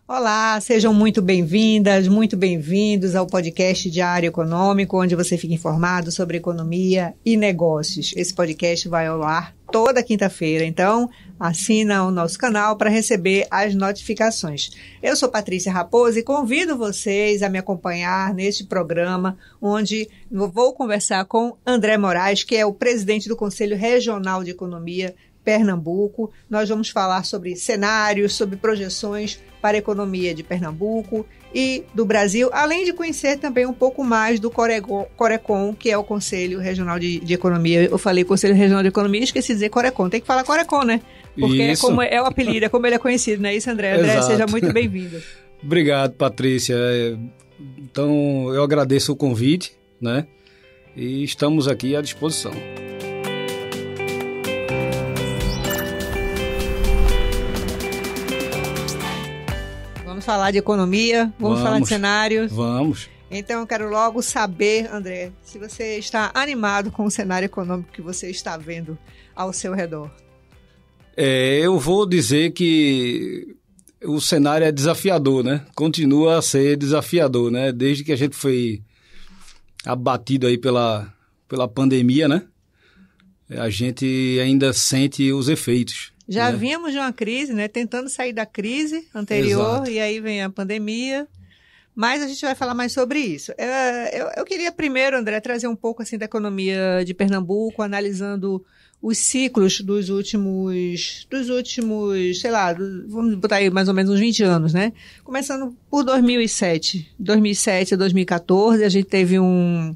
Olá, sejam muito bem-vindas, muito bem-vindos ao podcast Diário Econômico, onde você fica informado sobre economia e negócios. Esse podcast vai ao ar toda quinta-feira, então assina o nosso canal para receber as notificações. Eu sou Patrícia Raposo e convido vocês a me acompanhar neste programa, onde vou conversar com André Moraes, que é o presidente do Conselho Regional de Economia Pernambuco. Nós vamos falar sobre cenários, sobre projeções para a economia de Pernambuco e do Brasil, além de conhecer também um pouco mais do Corecon, que é o Conselho Regional de Economia. Eu falei Conselho Regional de Economia e esqueci de dizer Corecon. Tem que falar Corecon, né? Porque é como é o apelido, é como ele é conhecido, não é isso, André? André, Exato. Seja muito bem-vindo. Obrigado, Patrícia. Então, eu agradeço o convite, né? E estamos aqui à disposição. Vamos falar de economia, vamos falar de cenários. Vamos. Então eu quero logo saber, André, se você está animado com o cenário econômico que você está vendo ao seu redor. Eu vou dizer que o cenário é desafiador, né? Continua a ser desafiador, né? Desde que a gente foi abatido aí pela pandemia, né? A gente ainda sente os efeitos. Já né? vínhamos de uma crise, né? Tentando sair da crise anterior. Exato. E aí vem a pandemia. Mas a gente vai falar mais sobre isso. Eu queria primeiro, André, trazer um pouco assim da economia de Pernambuco, analisando os ciclos dos últimos, sei lá, vamos botar aí mais ou menos uns 20 anos, né? Começando por 2007 a 2014, a gente teve um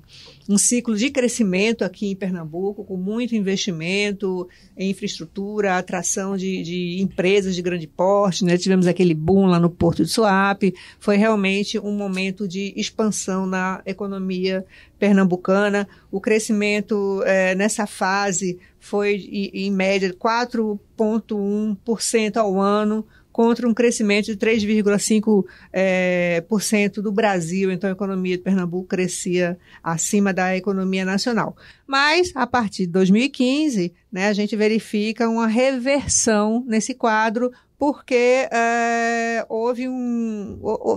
ciclo de crescimento aqui em Pernambuco, com muito investimento em infraestrutura, atração de empresas de grande porte, né? Tivemos aquele boom lá no Porto de Suape. Foi realmente um momento de expansão na economia pernambucana. O crescimento nessa fase foi, em média, 4,1% ao ano, contra um crescimento de 3,5% do Brasil. Então, a economia de Pernambuco crescia acima da economia nacional. Mas, a partir de 2015, né, a gente verifica uma reversão nesse quadro, porque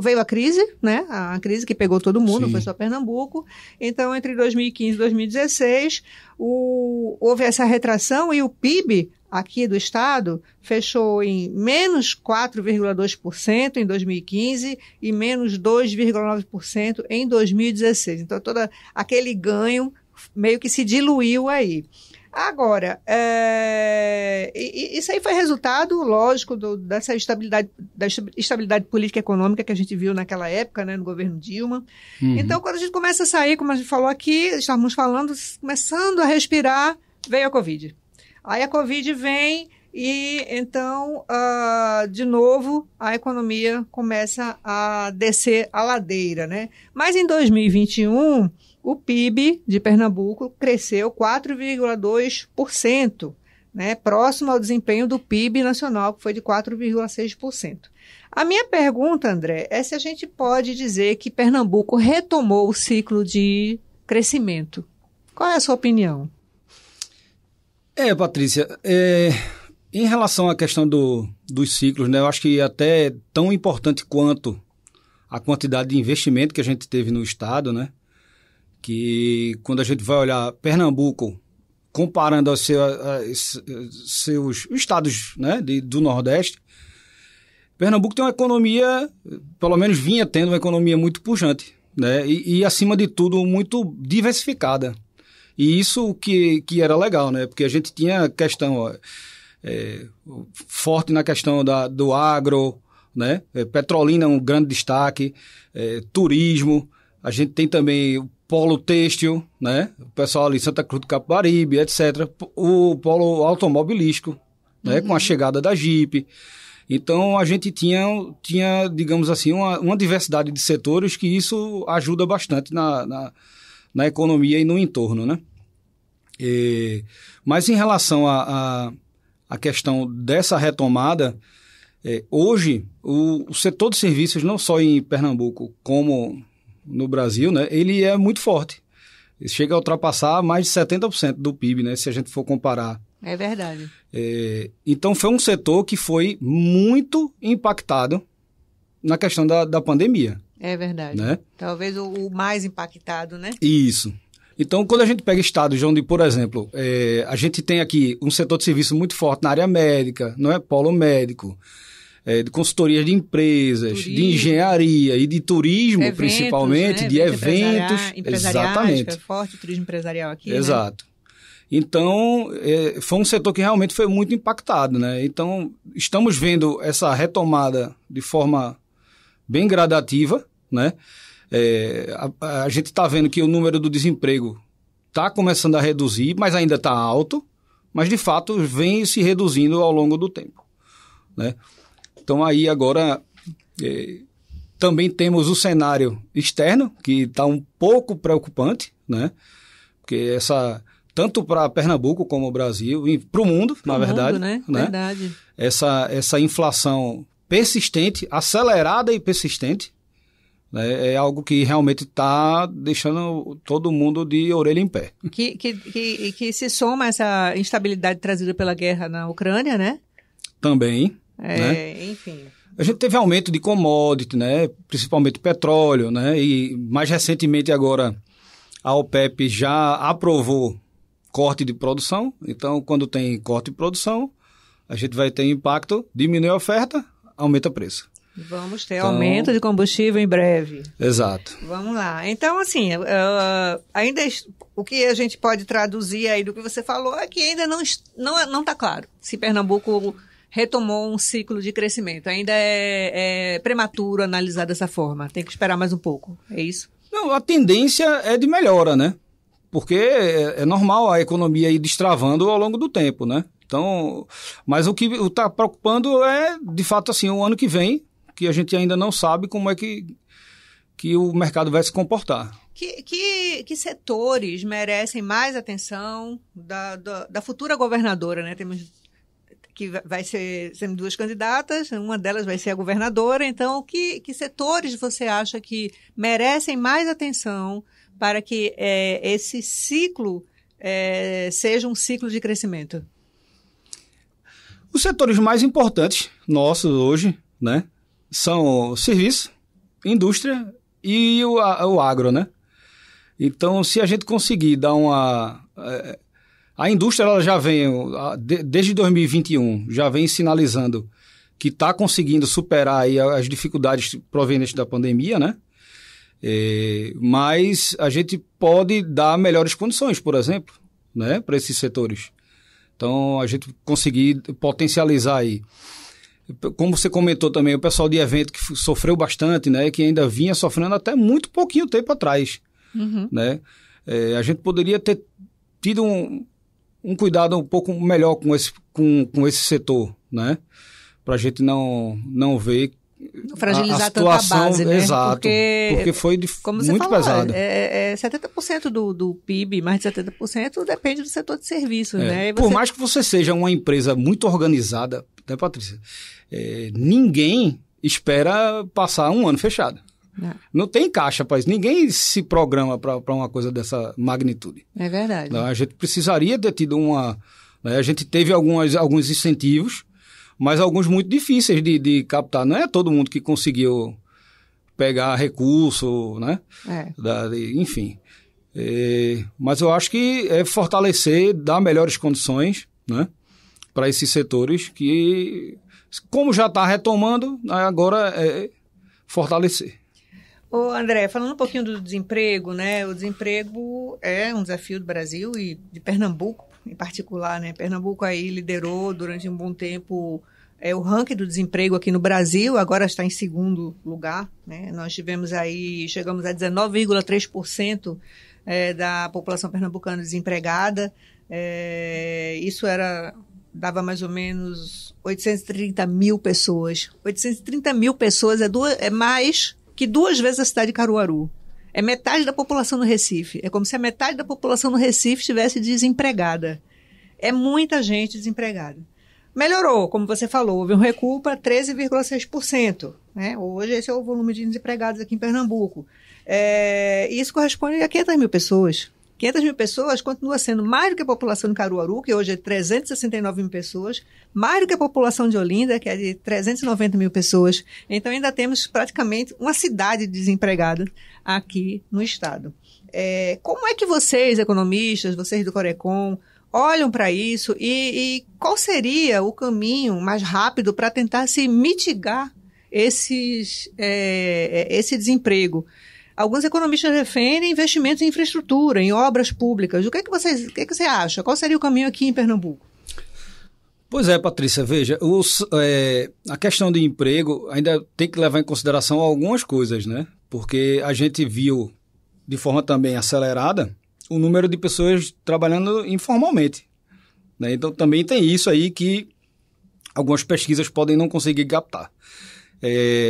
veio a crise, né? A crise que pegou todo mundo, não foi só Pernambuco. Então, entre 2015 e 2016, houve essa retração e o PIB aqui do estado fechou em menos 4,2% em 2015 e menos 2,9% em 2016. Então, todo aquele ganho meio que se diluiu aí. Agora, isso aí foi resultado, lógico, dessa estabilidade política e econômica que a gente viu naquela época, né, no governo Dilma. Uhum. Então, quando a gente começa a sair, como a gente falou aqui, estávamos falando, começando a respirar, veio a Covid. Aí a Covid vem e, então, de novo, a economia começa a descer a ladeira, né? Mas em 2021, o PIB de Pernambuco cresceu 4,2%, né? Próximo ao desempenho do PIB nacional, que foi de 4,6%. A minha pergunta, André, é se a gente pode dizer que Pernambuco retomou o ciclo de crescimento. Qual é a sua opinião? Patrícia, em relação à questão dos ciclos, né, eu acho que até é tão importante quanto a quantidade de investimento que a gente teve no estado, né, que quando a gente vai olhar Pernambuco, comparando aos seus estados, né, do Nordeste, Pernambuco tem uma economia, pelo menos vinha tendo uma economia muito pujante, né, e acima de tudo, muito diversificada. E isso que era legal, né? Porque a gente tinha questão forte na questão do agro, né? Petrolina, um grande destaque, turismo, a gente tem também o polo têxtil, né? O pessoal ali, Santa Cruz do Capibaribe, etc. O polo automobilístico, né? Com a chegada da Jeep. Então, a gente tinha digamos assim, uma diversidade de setores que isso ajuda bastante na economia e no entorno, né? Mas em relação à questão dessa retomada, hoje o setor de serviços, não só em Pernambuco como no Brasil, né, ele é muito forte. Ele chega a ultrapassar mais de 70% do PIB, né, se a gente for comparar. É verdade. Então foi um setor que foi muito impactado na questão da pandemia. É verdade. Né? Talvez o mais impactado, né? Isso. Então, quando a gente pega estados onde, por exemplo, a gente tem aqui um setor de serviço muito forte na área médica, não é? Polo médico, de consultoria de empresas, de engenharia e de turismo, eventos, principalmente, né? De eventos. Exatamente. É forte o turismo empresarial aqui. Exato. Né? Então, foi um setor que realmente foi muito impactado, né? Então, estamos vendo essa retomada de forma bem gradativa, né? A gente está vendo que o número do desemprego está começando a reduzir, mas ainda está alto, mas de fato vem se reduzindo ao longo do tempo, né? Então aí agora também temos o cenário externo, que está um pouco preocupante, né? Porque tanto para Pernambuco como o Brasil, e para o mundo, na verdade, né? Verdade. Essa inflação persistente, acelerada e persistente, é algo que realmente está deixando todo mundo de orelha em pé. Que se soma a essa instabilidade trazida pela guerra na Ucrânia, né? Também. Né? Enfim. A gente teve aumento de commodity, né? Principalmente petróleo, né? E mais recentemente agora a OPEP já aprovou corte de produção. Então, quando tem corte de produção, a gente vai ter impacto, diminui a oferta, aumenta o preço. Vamos ter aumento de combustível em breve. Exato. Vamos lá. Então, assim, ainda o que a gente pode traduzir aí do que você falou é que ainda não está claro se Pernambuco retomou um ciclo de crescimento. Ainda é prematuro analisar dessa forma. Tem que esperar mais um pouco. É isso? Não, a tendência é de melhora, né? Porque é normal a economia ir destravando ao longo do tempo, né? Então, mas o que está preocupando é, de fato, assim, o ano que vem, que a gente ainda não sabe como é que o mercado vai se comportar. Que setores merecem mais atenção da futura governadora, né? Temos que vai ser sendo duas candidatas, uma delas vai ser a governadora. Então, que setores você acha que merecem mais atenção para que esse ciclo seja um ciclo de crescimento? Os setores mais importantes nossos hoje, né, são serviço, indústria e o agro, né? Então, se a gente conseguir dar a indústria, ela já vem, desde 2021, já vem sinalizando que está conseguindo superar aí as dificuldades provenientes da pandemia, né? Mas a gente pode dar melhores condições, por exemplo, né, para esses setores. Então, a gente conseguir potencializar aí. Como você comentou também, o pessoal de evento que sofreu bastante, né, que ainda vinha sofrendo até muito pouquinho tempo atrás. Uhum. Né? A gente poderia ter tido um cuidado um pouco melhor com esse setor, né? Para a gente não ver fragilizar a situação, tanta base, né? Exato, porque foi muito pesado. 70% do PIB, mais de 70% depende do setor de serviços, né? Por mais que você seja uma empresa muito organizada, né, Patrícia? Ninguém espera passar um ano fechado. Não tem caixa para isso. Ninguém se programa para uma coisa dessa magnitude. É verdade. Não, a gente precisaria ter tido né, a gente teve alguns incentivos, mas alguns muito difíceis de captar. Não é todo mundo que conseguiu pegar recurso, né? Enfim. Mas eu acho que é fortalecer, dar melhores condições, né, para esses setores que, como já está retomando, agora é fortalecer. Ô André, falando um pouquinho do desemprego, né? O desemprego é um desafio do Brasil e de Pernambuco em particular, né? Pernambuco aí liderou durante um bom tempo o ranking do desemprego aqui no Brasil, agora está em segundo lugar, né? Nós chegamos a 19,3% da população pernambucana desempregada. Isso dava mais ou menos 830 mil pessoas. 830 mil pessoas é mais que 2 vezes a cidade de Caruaru. É metade da população no Recife. É como se a metade da população no Recife estivesse desempregada. É muita gente desempregada. Melhorou, como você falou, houve um recuo para 13,6%. Né? Hoje esse é o volume de desempregados aqui em Pernambuco. Isso corresponde a 500 mil pessoas 500 mil pessoas continua sendo mais do que a população de Caruaru, que hoje é 369 mil pessoas, mais do que a população de Olinda, que é de 390 mil pessoas. Então, ainda temos praticamente uma cidade desempregada aqui no estado. Como é que vocês, economistas, vocês do Corecon, olham para isso e qual seria o caminho mais rápido para tentar se mitigar esse desemprego? Alguns economistas defendem investimentos em infraestrutura, em obras públicas. O que é que você acha? Qual seria o caminho aqui em Pernambuco? Pois é, Patrícia, veja, a questão do emprego ainda tem que levar em consideração algumas coisas, né? Porque a gente viu de forma também acelerada o número de pessoas trabalhando informalmente, né? Então também tem isso aí que algumas pesquisas podem não conseguir captar.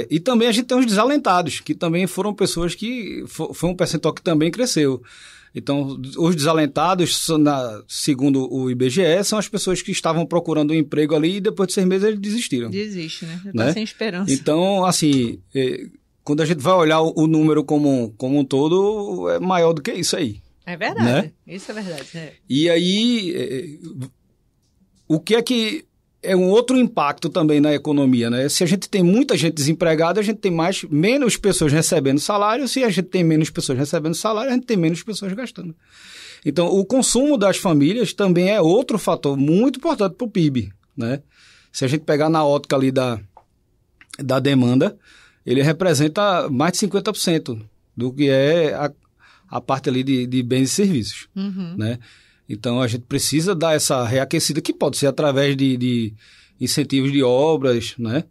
E também a gente tem os desalentados, que também foram pessoas que foi um percentual que também cresceu. Então, os desalentados, segundo o IBGE, são as pessoas que estavam procurando um emprego ali e depois de 6 meses eles desistiram. Desiste, né? Já está sem esperança. Então, assim, quando a gente vai olhar o número como um todo, é maior do que isso aí. É verdade, né? Isso é verdade. E aí, o que é um outro impacto também na economia, né? Se a gente tem muita gente desempregada, a gente tem menos pessoas recebendo salário. Se a gente tem menos pessoas recebendo salário, a gente tem menos pessoas gastando. Então, o consumo das famílias também é outro fator muito importante para o PIB, né? Se a gente pegar na ótica ali da demanda, ele representa mais de 50% do que é a parte ali de bens e serviços, né? Então, a gente precisa dar essa reaquecida, que pode ser através de incentivos de obras, né?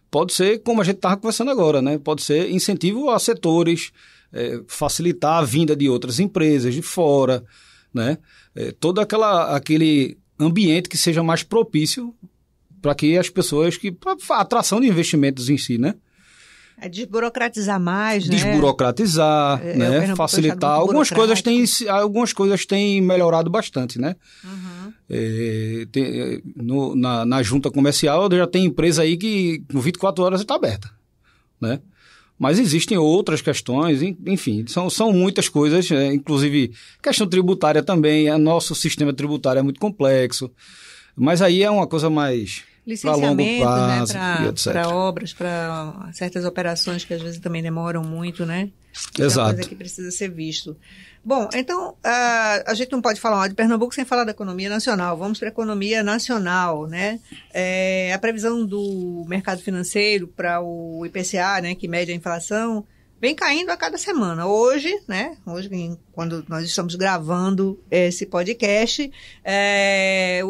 Pode ser, como a gente estava conversando agora, né? Pode ser incentivo a setores, facilitar a vinda de outras empresas de fora, né? Todo aquele ambiente que seja mais propício para que as pessoas, para a atração de investimentos em si, né? Desburocratizar mais, né? Desburocratizar, né? Facilitar. Algumas coisas têm melhorado bastante, né? Na junta comercial já tem empresa aí que com 24 horas está aberta, né? Mas existem outras questões, enfim, são muitas coisas, inclusive questão tributária também. Nosso sistema tributário é muito complexo, mas aí é uma coisa mais... Licenciamento, né, para obras, para certas operações que às vezes também demoram muito, né? Exato. É uma coisa que precisa ser visto. Bom, então, a gente não pode falar de Pernambuco sem falar da economia nacional. Vamos para a economia nacional, né? A previsão do mercado financeiro para o IPCA, né, que mede a inflação, vem caindo a cada semana. Hoje, quando nós estamos gravando esse podcast,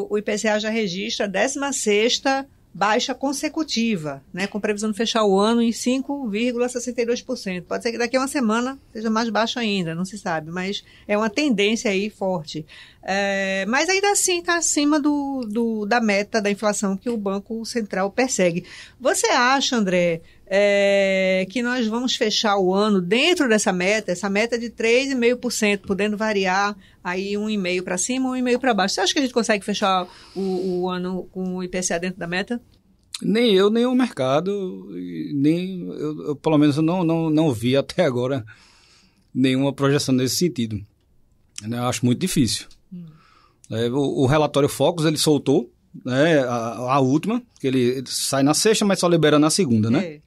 o IPCA já registra a 16ª baixa consecutiva, né, com previsão de fechar o ano em 5,62%. Pode ser que daqui a uma semana seja mais baixo ainda, não se sabe, mas é uma tendência aí forte. Mas ainda assim está acima da meta da inflação que o Banco Central persegue. Você acha, André, que nós vamos fechar o ano dentro dessa meta, essa meta de 3,5%, podendo variar aí 1,5% para cima, 1,5% para baixo? Você acha que a gente consegue fechar o ano com o IPCA dentro da meta? Nem eu, nem o mercado, nem eu pelo menos não vi até agora nenhuma projeção nesse sentido. Eu acho muito difícil. O relatório Focus, ele soltou, né, a última, que ele sai na sexta, mas só libera na segunda, né?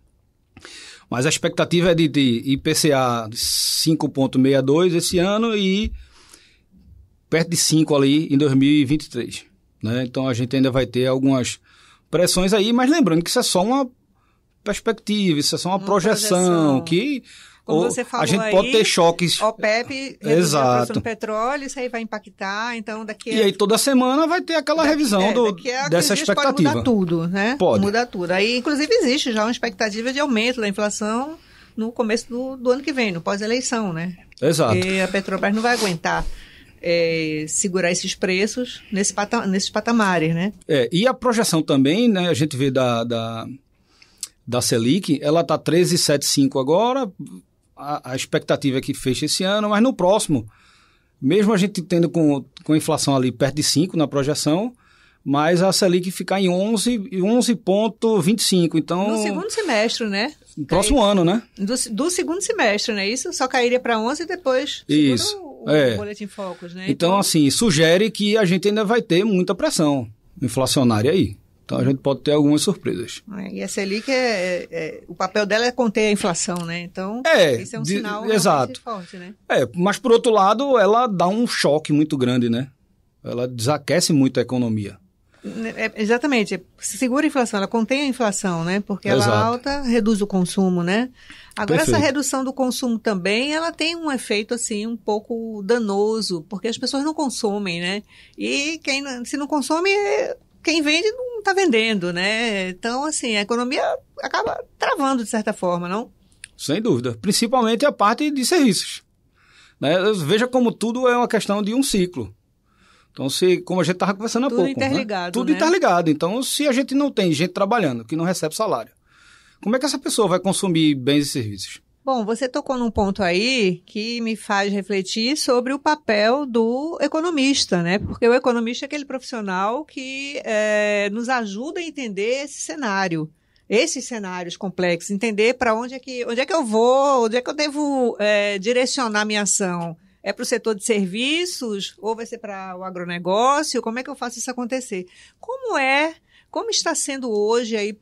Mas a expectativa é de IPCA 5,62 esse ano e perto de 5 ali em 2023, né? Então a gente ainda vai ter algumas pressões aí, mas lembrando que isso é só uma perspectiva, isso é só uma projeção que... Como você falou, a gente pode ter choques. OPEP reduziu o preço do petróleo, isso aí vai impactar, então daqui E aí toda semana vai ter aquela revisão dessa expectativa. Pode mudar tudo, né? Pode. Mudar tudo. Aí, inclusive, existe já uma expectativa de aumento da inflação no começo do ano que vem, no pós-eleição, né? Exato. Porque a Petrobras não vai aguentar segurar esses preços nesses patamares, né? E a projeção também, né? A gente vê da Selic, ela está 13,75 agora. A expectativa é que feche esse ano, mas no próximo, mesmo a gente tendo com a inflação ali perto de 5 na projeção, mas a Selic ficar em 11,25. Então, no segundo semestre, né? No próximo ano, né? Do segundo semestre, né? Isso só cairia para 11 e depois Isso. o Boletim Focus, né? Então, assim, sugere que a gente ainda vai ter muita pressão inflacionária aí. Então, a gente pode ter algumas surpresas. E a Selic, o papel dela é conter a inflação, né? Então, isso é um sinal exato. forte, né? Mas, por outro lado, ela dá um choque muito grande, né? Ela desaquece muito a economia. Exatamente. Segura a inflação, ela contém a inflação, né? Porque ela alta, reduz o consumo, né? Agora, essa redução do consumo também, ela tem um efeito, assim, um pouco danoso, porque as pessoas não consomem, né? E se não consome, quem vende não está vendendo, né? Então, assim, a economia acaba travando, de certa forma, não? Sem dúvida. Principalmente a parte de serviços. Né? Veja como tudo é uma questão de um ciclo. Então, como a gente estava conversando há pouco. Tudo interligado, Tudo interligado. Então, se a gente não tem gente trabalhando, que não recebe salário, como é que essa pessoa vai consumir bens e serviços? Bom, você tocou num ponto aí que me faz refletir sobre o papel do economista, né? Porque o economista é aquele profissional que nos ajuda a entender esse cenário, esses cenários complexos, entender para onde é que eu vou, onde é que eu devo direcionar minha ação. É para o setor de serviços ou vai ser para o agronegócio? Como é que eu faço isso acontecer? Como está sendo hoje, aí,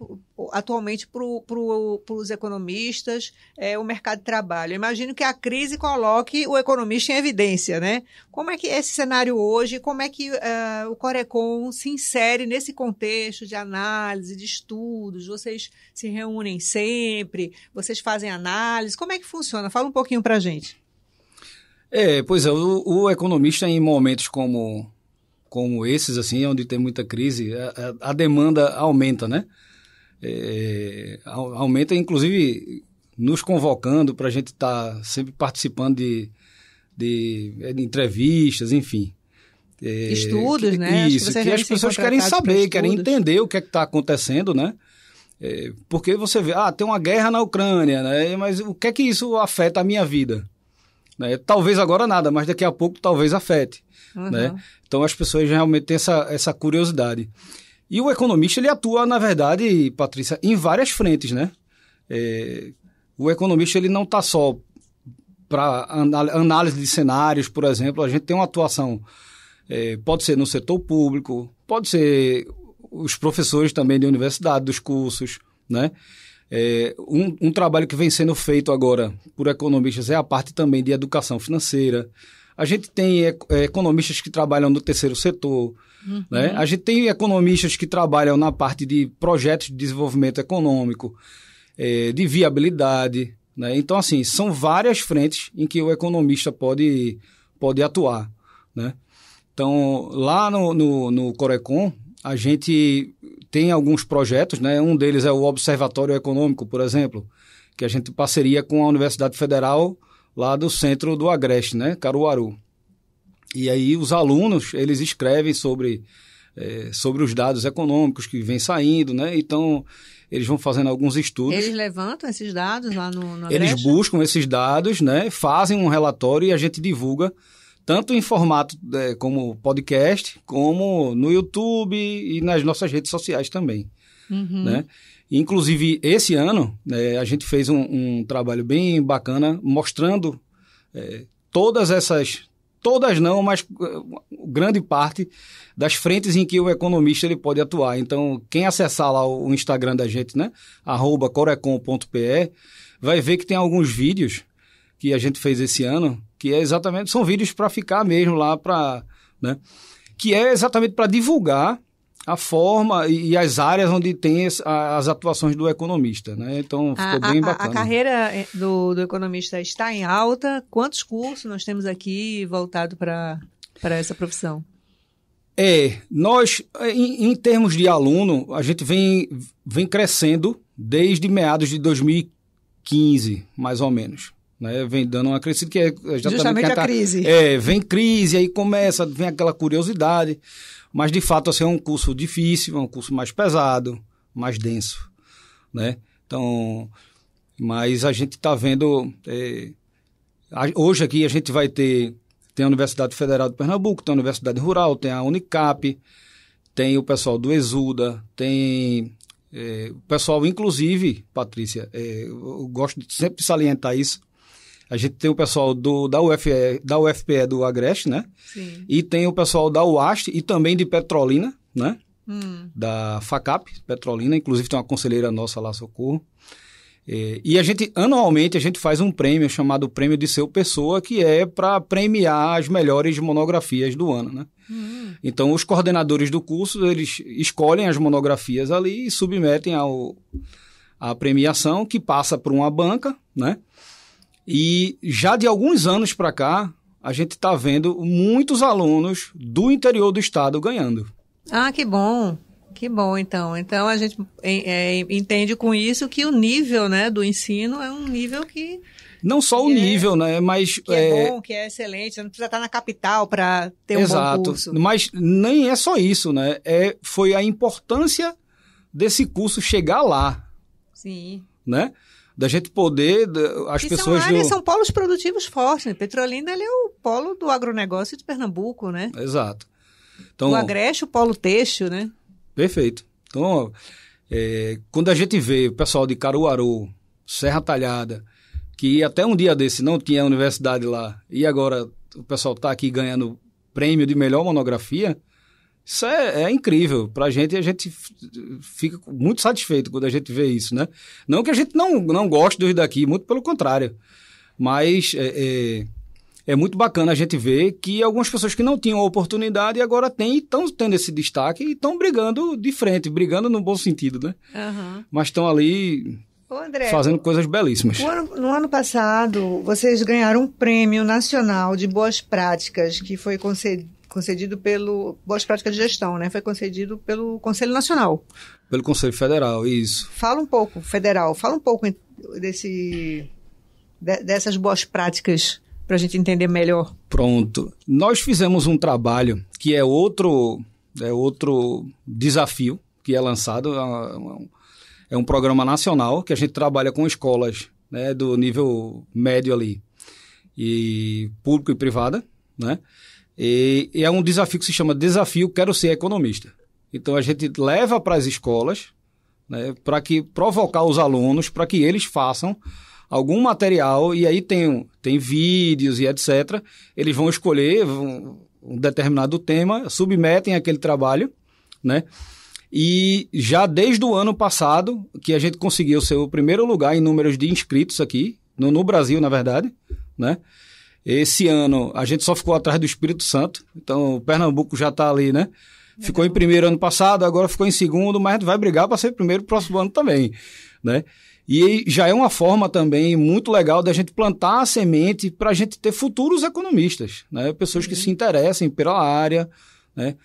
atualmente, para os economistas, o mercado de trabalho? Eu imagino que a crise coloque o economista em evidência, né? Como é que é esse cenário hoje? Como é que o Corecon se insere nesse contexto de análise, de estudos? Vocês se reúnem sempre? Vocês fazem análise? Como é que funciona? Fala um pouquinho para a gente. Pois é, o economista em momentos como esses, assim, onde tem muita crise, a demanda aumenta, né? Aumenta, inclusive, nos convocando para a gente estar sempre participando de entrevistas, enfim. Estudos, né? Isso, que as pessoas querem saber, querem entender o que é que está acontecendo, né? Porque você vê, tem uma guerra na Ucrânia, né? Mas o que é que isso afeta a minha vida? Né? Talvez agora nada, mas daqui a pouco talvez afete. Uhum. Né? Então as pessoas realmente têm essa curiosidade. E o economista, ele atua, na verdade, Patrícia, em várias frentes, né? O economista, ele não está só para análise de cenários, por exemplo. A gente tem uma atuação, pode ser no setor público, pode ser os professores também de universidade, dos cursos, né? Um trabalho que vem sendo feito agora por economistas é a parte também de educação financeira. A gente tem economistas que trabalham no terceiro setor, uhum. Né? A gente tem economistas que trabalham na parte de projetos de desenvolvimento econômico, de viabilidade, né? Então, assim, são várias frentes em que o economista pode atuar, né? Então, lá no Corecon, a gente tem alguns projetos, né? Um deles é o Observatório Econômico, por exemplo, que a gente tem parceria com a Universidade Federal lá do centro do Agreste, né? Caruaru. E aí os alunos, eles escrevem sobre os dados econômicos que vêm saindo, né? Então, eles vão fazendo alguns estudos. Eles levantam esses dados lá no Agreste? Eles buscam esses dados, né? Fazem um relatório e a gente divulga tanto em formato como podcast, como no YouTube e nas nossas redes sociais também. Uhum. Né? Inclusive, esse ano, a gente fez um trabalho bem bacana, mostrando todas não, mas grande parte das frentes em que o economista ele pode atuar. Então, quem acessar lá o Instagram da gente, né, @corecon.pe, vai ver que tem alguns vídeos que a gente fez esse ano, que são vídeos para ficar mesmo lá, né? Que é exatamente para divulgar a forma e as áreas onde tem as atuações do economista, né? Então, ficou bem bacana. A carreira do economista está em alta. Quantos cursos nós temos aqui voltado para essa profissão? Nós, em termos de aluno, a gente vem crescendo desde meados de 2015, mais ou menos. Né, vem dando uma crescida que justamente a crise. Vem crise, aí vem aquela curiosidade, mas de fato assim, é um curso difícil, é um curso mais pesado, mais denso, né? Então, mas a gente está vendo, hoje aqui a gente vai tem a Universidade Federal de Pernambuco, tem a Universidade Rural, tem a Unicap, tem o pessoal do Exuda, tem o pessoal, inclusive, Patrícia, eu gosto sempre de salientar isso. A gente tem o pessoal da UFPE do Agreste, né? Sim. E tem o pessoal da UAST e também de Petrolina, né? Da FACAP, Petrolina, inclusive tem uma conselheira nossa lá, Socorro. E anualmente, a gente faz um prêmio chamado Prêmio de Seu Pessoa, que é para premiar as melhores monografias do ano, né? Então, os coordenadores do curso, eles escolhem as monografias ali e submetem à premiação, que passa por uma banca, né? E já de alguns anos para cá, a gente está vendo muitos alunos do interior do estado ganhando. Ah, que bom. Que bom, então. Então, a gente entende com isso que o nível, né, do ensino é um nível que... Não só o nível, né, mas... Que é bom, que é excelente, não precisa estar na capital para ter um bom curso. Mas nem é só isso, né? Foi a importância desse curso chegar lá. Sim. Né? Da gente poder... São polos produtivos fortes, né? Petrolina, ele é o polo do agronegócio de Pernambuco, né? Exato. Então, o Agreste, o polo têxtil, né? Perfeito. Então, quando a gente vê o pessoal de Caruaru, Serra Talhada, que até um dia desse não tinha universidade lá, e agora o pessoal está aqui ganhando prêmio de melhor monografia, isso é incrível. Para a gente fica muito satisfeito quando a gente vê isso, né? Não que a gente não goste dos daqui, muito pelo contrário. Mas é muito bacana a gente ver que algumas pessoas que não tinham a oportunidade agora estão tendo esse destaque e estão brigando de frente, brigando no bom sentido, né? Uhum. Mas estão ali fazendo coisas belíssimas. No ano passado, vocês ganharam um prêmio nacional de boas práticas, que foi concedido pelo... Boas práticas de gestão, né? Foi concedido pelo Conselho Nacional. Pelo Conselho Federal, isso. Fala um pouco dessas boas práticas, para a gente entender melhor. Pronto. Nós fizemos um trabalho que é outro desafio que é lançado. É um programa nacional que a gente trabalha com escolas, né, do nível médio ali, e público e privada, né? E é um desafio que se chama Desafio Quero Ser Economista. Então a gente leva para as escolas, né, para provocar os alunos para que eles façam algum material, e aí tem vídeos e etc. Eles vão escolher um determinado tema, submetem aquele trabalho, né? E já desde o ano passado, que a gente conseguiu ser o primeiro lugar em números de inscritos aqui, no Brasil, na verdade, né? Esse ano a gente só ficou atrás do Espírito Santo, então o Pernambuco já está ali, né? Ficou em primeiro ano passado, agora ficou em segundo, mas a gente vai brigar para ser primeiro no próximo ano também, né? E já é uma forma também muito legal da gente plantar a semente para a gente ter futuros economistas, né? Pessoas que se interessem pela área, né?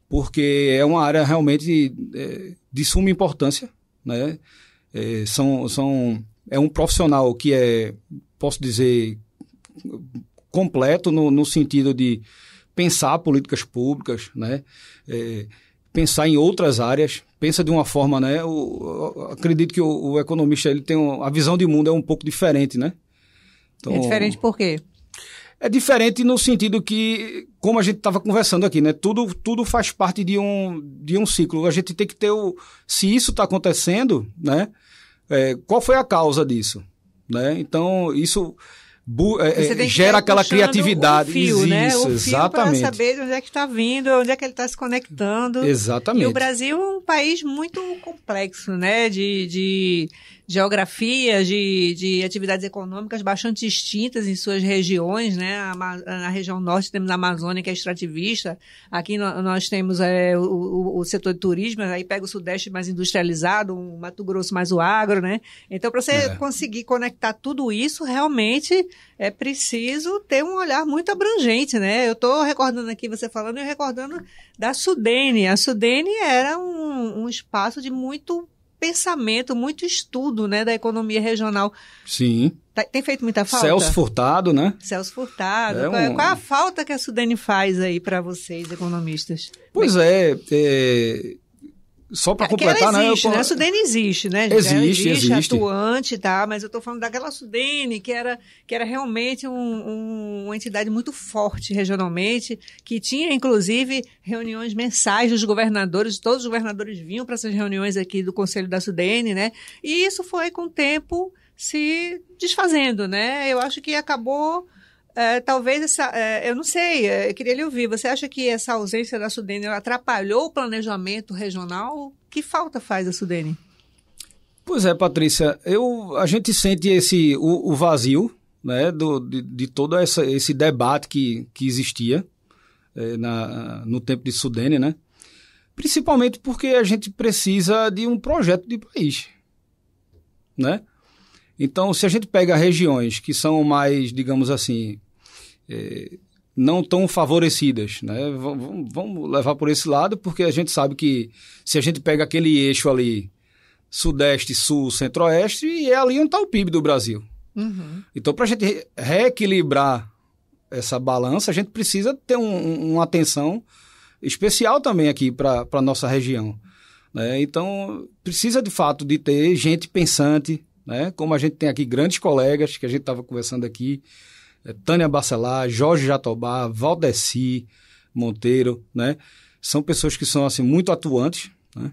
Porque é uma área realmente de suma importância, né? É um profissional que posso dizer, completo no sentido de pensar políticas públicas, né? Pensar em outras áreas, pensa de uma forma, né? Acredito que o economista ele tem a visão de mundo é um pouco diferente, né? Então, é diferente por quê? É diferente no sentido que, como a gente estava conversando aqui, né? Tudo faz parte de um ciclo. A gente tem que ter se isso está acontecendo, né? Qual foi a causa disso, né? Então isso gera aquela criatividade. O fio, né? Isso, o fio exatamente. Para saber de onde é que está vindo, onde é que ele está se conectando. Exatamente. E o Brasil é um país muito complexo, né? De geografia, de atividades econômicas bastante distintas em suas regiões, né? Na região norte temos a Amazônia, que é extrativista. Aqui nós temos o setor de turismo, aí pega o sudeste mais industrializado, o Mato Grosso mais o agro, né? Então, para você conseguir conectar tudo isso, realmente é preciso ter um olhar muito abrangente, né? Eu estou recordando aqui, você falando, e recordando da Sudene. A Sudene era um espaço de muito pensamento, muito estudo, né, da economia regional. Sim. Tem feito muita falta? Celso Furtado, né? Celso Furtado. Qual a falta que a Sudene faz aí para vocês, economistas? Pois só para completar, ela existe, né? A Sudene existe, né? Existe. Atuante, tá? Mas eu estou falando daquela Sudene que era realmente uma entidade muito forte regionalmente, que tinha, inclusive, reuniões mensais dos governadores, todos os governadores vinham para essas reuniões aqui do Conselho da Sudene, né? E isso foi, com o tempo, se desfazendo, né? Eu acho que acabou, talvez, eu não sei, eu queria lhe ouvir. Você acha que essa ausência da Sudene atrapalhou o planejamento regional? Que falta faz a Sudene? Pois é, Patrícia, a gente sente o vazio, né, de todo esse debate que existia no tempo de Sudene, né? Principalmente porque a gente precisa de um projeto de país, né? Então, se a gente pega regiões que são mais, digamos assim, não tão favorecidas, né? Vamos levar por esse lado, porque a gente sabe que se a gente pega aquele eixo ali, Sudeste, Sul, Centro-Oeste, é ali onde está o PIB do Brasil. Uhum. Então, para a gente reequilibrar essa balança, a gente precisa ter uma atenção especial também aqui para a nossa região, né? Então, precisa de fato de ter gente pensante, né? Como a gente tem aqui grandes colegas, que a gente estava conversando aqui, Tânia Bacelar, Jorge Jatobá, Valdeci Monteiro, né? São pessoas que são assim, muito atuantes, né?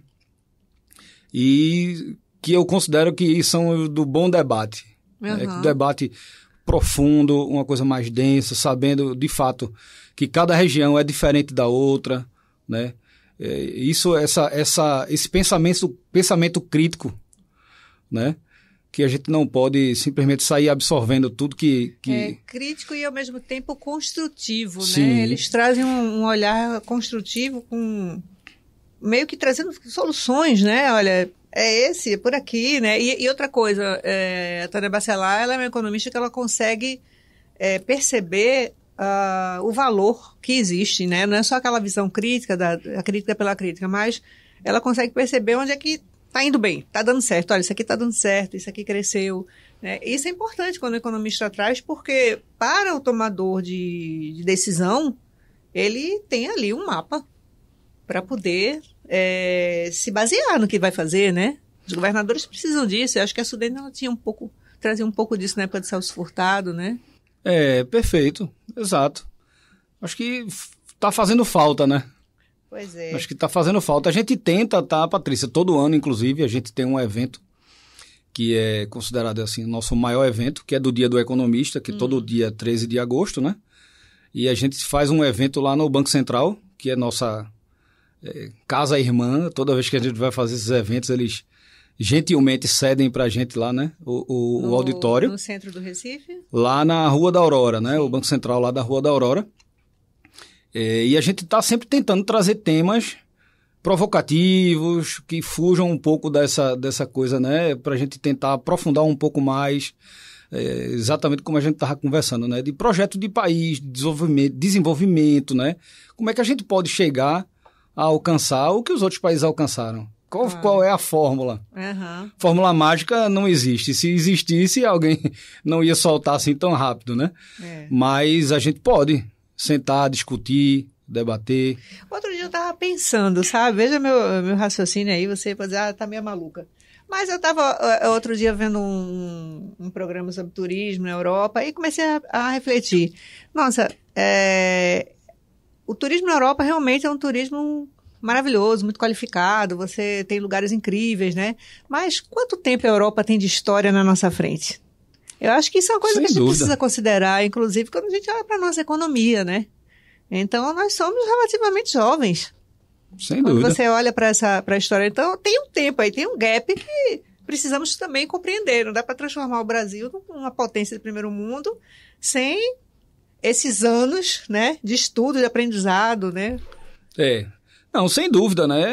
E que eu considero que são do bom debate. Uhum. Debate profundo, uma coisa mais densa, sabendo de fato que cada região é diferente da outra, né? Esse pensamento crítico, né? Que a gente não pode simplesmente sair absorvendo tudo que... É crítico e ao mesmo tempo construtivo, Sim. né? Eles trazem um olhar construtivo meio que trazendo soluções, né? Olha, é por aqui, né? E outra coisa, a Tânia Bacelar, ela é uma economista que ela consegue perceber o valor que existe, né? Não é só aquela visão crítica, a crítica pela crítica, mas ela consegue perceber onde é que está indo bem, está dando certo. Olha, isso aqui está dando certo, isso aqui cresceu, né? Isso é importante quando o economista traz, porque para o tomador de decisão, ele tem ali um mapa para poder se basear no que vai fazer, né? Os governadores precisam disso. Eu acho que a Sudene trazia um pouco disso na época de Celso Furtado, né? Perfeito, exato. Acho que está fazendo falta, né? Pois é. Acho que está fazendo falta. A gente tenta, Patrícia? Todo ano, inclusive, a gente tem um evento que é considerado assim, o nosso maior evento, que é do Dia do Economista, que todo dia 13 de agosto, né? E a gente faz um evento lá no Banco Central, que é nossa casa irmã. Toda vez que a gente vai fazer esses eventos, eles gentilmente cedem para a gente lá, né? O auditório. No centro do Recife? Lá na Rua da Aurora, né? Sim. O Banco Central lá da Rua da Aurora. E a gente está sempre tentando trazer temas provocativos, que fujam um pouco dessa coisa, né? Para a gente tentar aprofundar um pouco mais, exatamente como a gente estava conversando, né? De projeto de país, desenvolvimento, né? Como é que a gente pode chegar a alcançar o que os outros países alcançaram? Qual é a fórmula? Uhum. Fórmula mágica não existe. Se existisse, alguém não ia soltar assim tão rápido, né? Mas a gente pode sentar, discutir, debater. Outro dia eu estava pensando, sabe? Veja meu raciocínio aí, você pode dizer, tá meio maluca. Mas eu estava outro dia vendo um programa sobre turismo na Europa e comecei a refletir. Nossa, o turismo na Europa realmente é um turismo maravilhoso, muito qualificado, você tem lugares incríveis, né? Mas quanto tempo a Europa tem de história na nossa frente? Eu acho que isso é uma coisa Sem que a gente dúvida. precisa considerar, inclusive, quando a gente olha para a nossa economia, né? Então, nós somos relativamente jovens. Sem Quando dúvida. você olha para a história, então, tem um tempo aí, tem um gap que precisamos também compreender. Não dá para transformar o Brasil numa potência de primeiro mundo sem esses anos, né, de estudo, de aprendizado, né? Não, sem dúvida, né?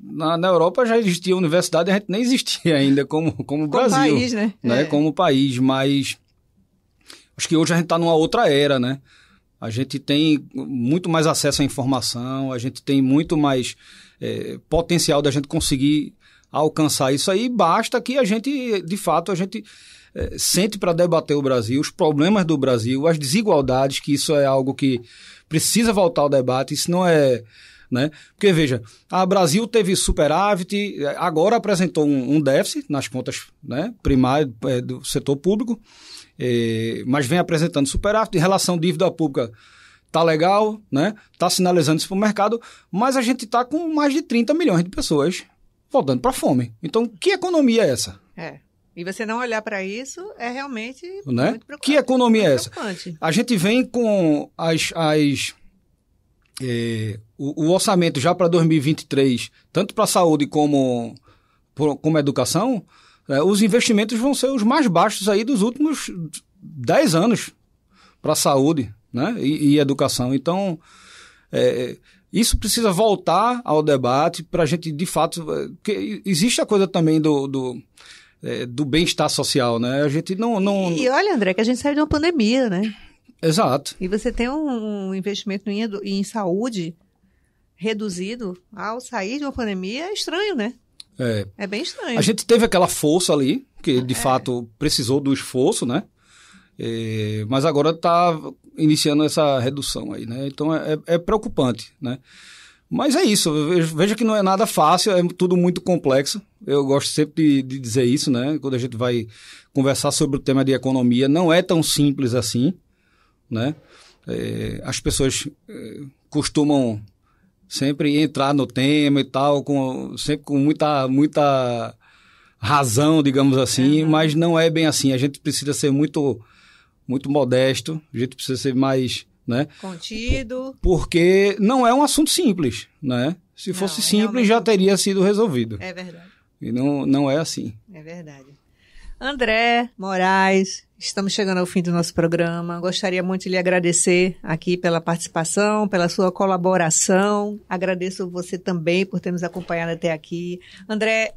Na Europa já existia universidade, a gente nem existia ainda como Brasil. Como país, né? Como país, mas acho que hoje a gente está numa outra era, né? A gente tem muito mais acesso à informação, a gente tem muito mais potencial da gente conseguir alcançar isso aí. Basta que a gente, de fato, sente para debater o Brasil, os problemas do Brasil, as desigualdades, que isso é algo que precisa voltar ao debate. Isso não é... Né? Porque, veja, o Brasil teve superávit, agora apresentou um déficit nas contas, né, primárias do setor público, mas vem apresentando superávit. Em relação à dívida pública, está legal, né? Está sinalizando isso para o mercado, mas a gente está com mais de 30 milhões de pessoas voltando para a fome. Então, que economia é essa? E você não olhar para isso é realmente né? Muito preocupante. Que economia é essa? A gente vem com o orçamento já para 2023, tanto para a saúde como educação, os investimentos vão ser os mais baixos aí dos últimos 10 anos para a saúde, né? e educação. Então, isso precisa voltar ao debate para a gente, de fato... Porque existe a coisa também do bem-estar social, né? A gente não... E olha, André, que a gente saiu de uma pandemia, né? Exato. E você tem um investimento em saúde reduzido ao sair de uma pandemia é estranho, né? É bem estranho. A gente teve aquela força ali, que de fato precisou do esforço, né? Mas agora está iniciando essa redução aí, né? Então é preocupante, né? Mas é isso, veja que não é nada fácil, é tudo muito complexo. Eu gosto sempre de dizer isso, né? Quando a gente vai conversar sobre o tema de economia, não é tão simples assim, né? As pessoas costumam sempre entrar no tema e tal, sempre com muita razão, digamos assim, mas não é bem assim. A gente precisa ser muito, muito modesto, a gente precisa ser mais... né? Contido. Porque não é um assunto simples, né? Se fosse simples, já teria sido resolvido. É verdade. E não é assim. É verdade. André Moraes, estamos chegando ao fim do nosso programa. Gostaria muito de lhe agradecer aqui pela participação, pela sua colaboração. Agradeço você também por ter nos acompanhado até aqui. André,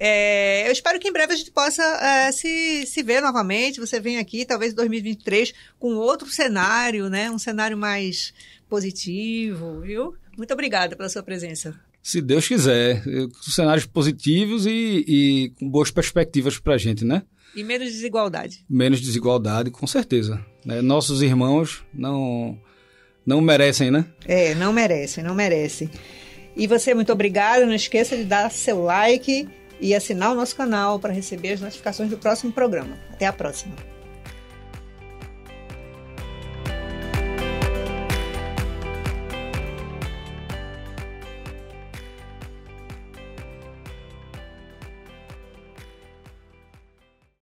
eu espero que em breve a gente possa se ver novamente. Você vem aqui, talvez em 2023, com outro cenário, né? Um cenário mais positivo, viu? Muito obrigada pela sua presença. Se Deus quiser. Cenários positivos e com boas perspectivas para a gente, né? E menos desigualdade. Menos desigualdade, com certeza. Nossos irmãos não merecem, né? Não merecem. E você, muito obrigada. Não esqueça de dar seu like e assinar o nosso canal para receber as notificações do próximo programa. Até a próxima.